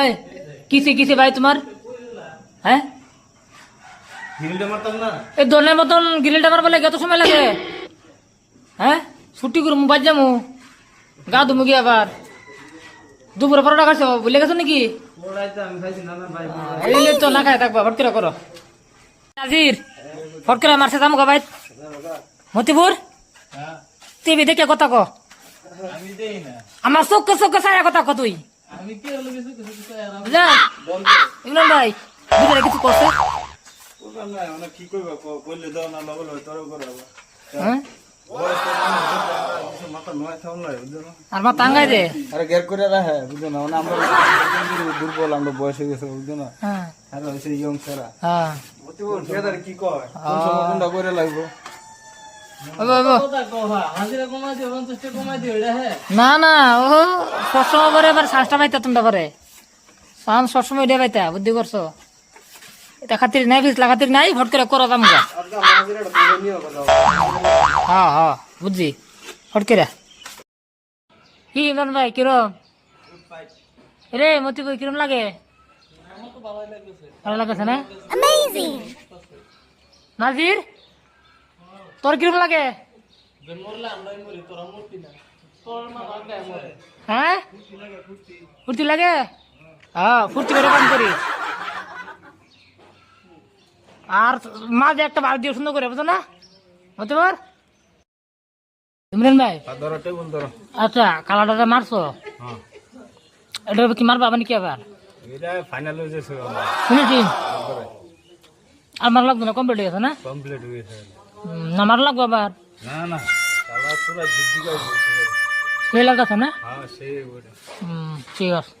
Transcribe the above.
এই কিসে কিসে ভাই তোমার? হ্যাঁ গ্রিলটা মারতাম না। এই দনের মতন গ্রিলটা মারবার লাগে এত সময় লাগে? হ্যাঁ ছুটি করে মোবাইল যামু গা ধুমু গিয়ে আবার দুপুরে পরোটা খাইছো ভুলে গেছো নাকি? ওরাইতে আমি খাইছি না না ভাই। এই তো না খাই থাকবা ফটকিরা করো। নাজির ফটকিরা মারছে যামু গা ভাই মতিপুর হ্যাঁ টিভি দেখে কথা ক। আমি দেই না। আমার চোখে চোখে সারা কথা ক তুই আমি কি হলো কিছু কিছু কিছু আর আমি বুঝলা? বন্ধ ইমরান ভাই বুঝলে কিছু করছে? করলাম না। মানে কি কইবা কইলে দাও না লগল হয় তোর করে আবার। হ্যাঁ বয়স তো না কিছু মাথা নয় থাম না বুঝছো না। আর মা টাঙ্গাই দে। আরে গের করে রাখে বুঝছো না। মানে আমরা দুর্বল আমরা বয়স হয়ে গেছে বুঝছো না। হ্যাঁ আর হইছে ইয়ং ছেড়া। হ্যাঁ মতিবল ফেদার কি কয়? কোন সময় কোনটা করে লাগবো? না না ও সবসময় করে এবার শ্বাসটা পাইতা তোমরা পারে সান সবসময় উঠে পাইতা বুদ্ধি করছো এটা খাতির নাই ফিসলা খাতির নাই ভট করে করো দাম গা। হ্যাঁ হ্যাঁ বুঝছি ভট করে কি ইমরান ভাই কিরম রে মতি ভাই কিরম লাগে? ভালো লাগছে না? নাজির তোর কিরম লাগে? হ্যাঁ ফুর্তি লাগে? হ্যাঁ ফুর্তি করে কাম করি আর মাঝে একটা বাল দিয়ে সুন্দর করে বুঝো না হতে পার ইমরান ভাই। ধরো টেবিল ধরো। আচ্ছা কালারটা মারছো হ্যাঁ এটা কি মারবা মানে কি আবার এটা ফাইনাল হয়ে গেছে শুনেছি আর মার লাগবে না কমপ্লিট হয়ে গেছে না? কমপ্লিট হয়ে গেছে। না মার লাগবো আবার না না কালার পুরো ঝিকঝিক হয়ে গেছে। সেই লাগতেছে না? হ্যাঁ সেই ওটা। ঠিক আছে।